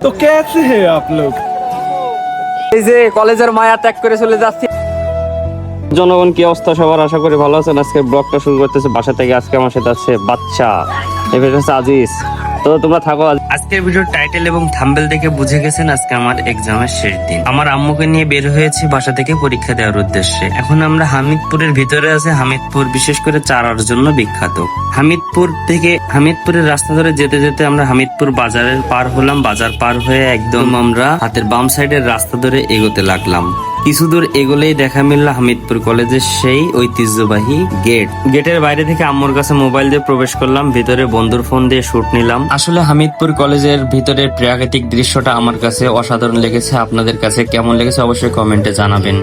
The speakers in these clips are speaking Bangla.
तो कैसे हैं आप लोग? এই যে কলেজের মায়া ত্যাগ করে চলে যাচ্ছি। জনগণ কি অবস্থা সবার, আশা করি ভালো আছেন। আজকে ব্লগটা শুরু করতেছে বাসা থেকে। আজকে আমার সাথে আছে বাচ্চা, এবার হচ্ছে আজিজ। তো তোমরা থাকো। আজকের ভিডিওর টাইটেল এবং থাম্বনেল দেখে বুঝে গেছেন আজকে আমার এক্সামের শেষ দিন। আমার আম্মুকে নিয়ে বের হয়েছি বাসা থেকে পরীক্ষা দেওয়ার উদ্দেশ্যে। এখন আমরা হামিদপুরের ভিতরে আছে। হামিদপুর বিশেষ করে চারার জন্য বিখ্যাত। হামিদপুরের রাস্তা ধরে যেতে যেতে আমরা হামিদপুর বাজারের পার হলাম। বাজার পার হয়ে একদম আমরা হাতের বাম সাইডের রাস্তা ধরে এগোতে লাগলাম। কিছু দূর এগোলেই দেখা মিলল হামিদপুর কলেজের সেই ঐতিহ্যবাহী গেট। গেটের বাইরে থেকে আম্মুর কাছে মোবাইল দিয়ে প্রবেশ করলাম। ভিতরে বন্ধুর ফোন দিয়ে শুট নিলাম। আসলে হামিদপুর কলেজের ভিতরের প্রাকৃতিক দৃশ্যটা আমার কাছে অসাধারণ লেগেছে। আপনাদের কাছে কেমন লেগেছে অবশ্যই কমেন্টে জানাবেন।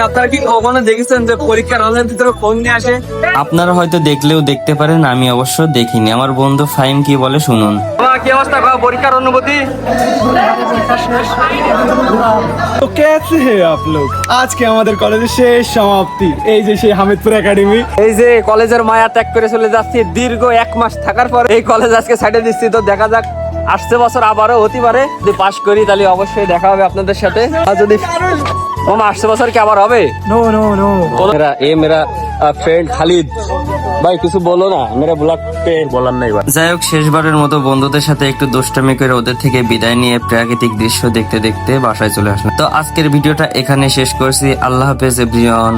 আপনারা কি কখনো দেখেছেন যে পরীক্ষার হলের ভিতরে ফোন নিয়ে আসে? আপনারা হয়তো দেখলেও দেখতে পারেন, আমি অবশ্য দেখিনি। আমার বন্ধু ফাইম কি বলে শুনুন। কি অবস্থা, পরীক্ষার অনুভূতি? তো कैसे हैं आप लोग? আজকে আমাদের কলেজের শেষ সমাপ্তি। এই যে সেই হামিদপুর একাডেমি। এই যে কলেজের মায়া ত্যাগ করে চলে যাচ্ছি। দীর্ঘ 1 মাস থাকার পর এই কলেজ আজকে সাইডে দিচ্ছি। তো দেখা যাক, আসছে বছর আবারও হতে পারে। যদি পাশ করি তাহলে অবশ্যই দেখা হবে আপনাদের সাথে। আর যদি আসছে বছর কি আবার হবে? नो नो नो मेरा फ्रेंड खालिद ভাই কিছু বলো না, মেরা ব্লগ পে বলার নাই। যাই হোক, শেষবারের মতো বন্ধুদের সাথে একটু দুষ্টামি করে ওদের থেকে বিদায় নিয়ে প্রাকৃতিক দৃশ্য দেখতে দেখতে বাসায় চলে আসলাম। তো আজকের ভিডিওটা এখানে শেষ করছি। আল্লাহ হাফেজ এভরিওয়ান।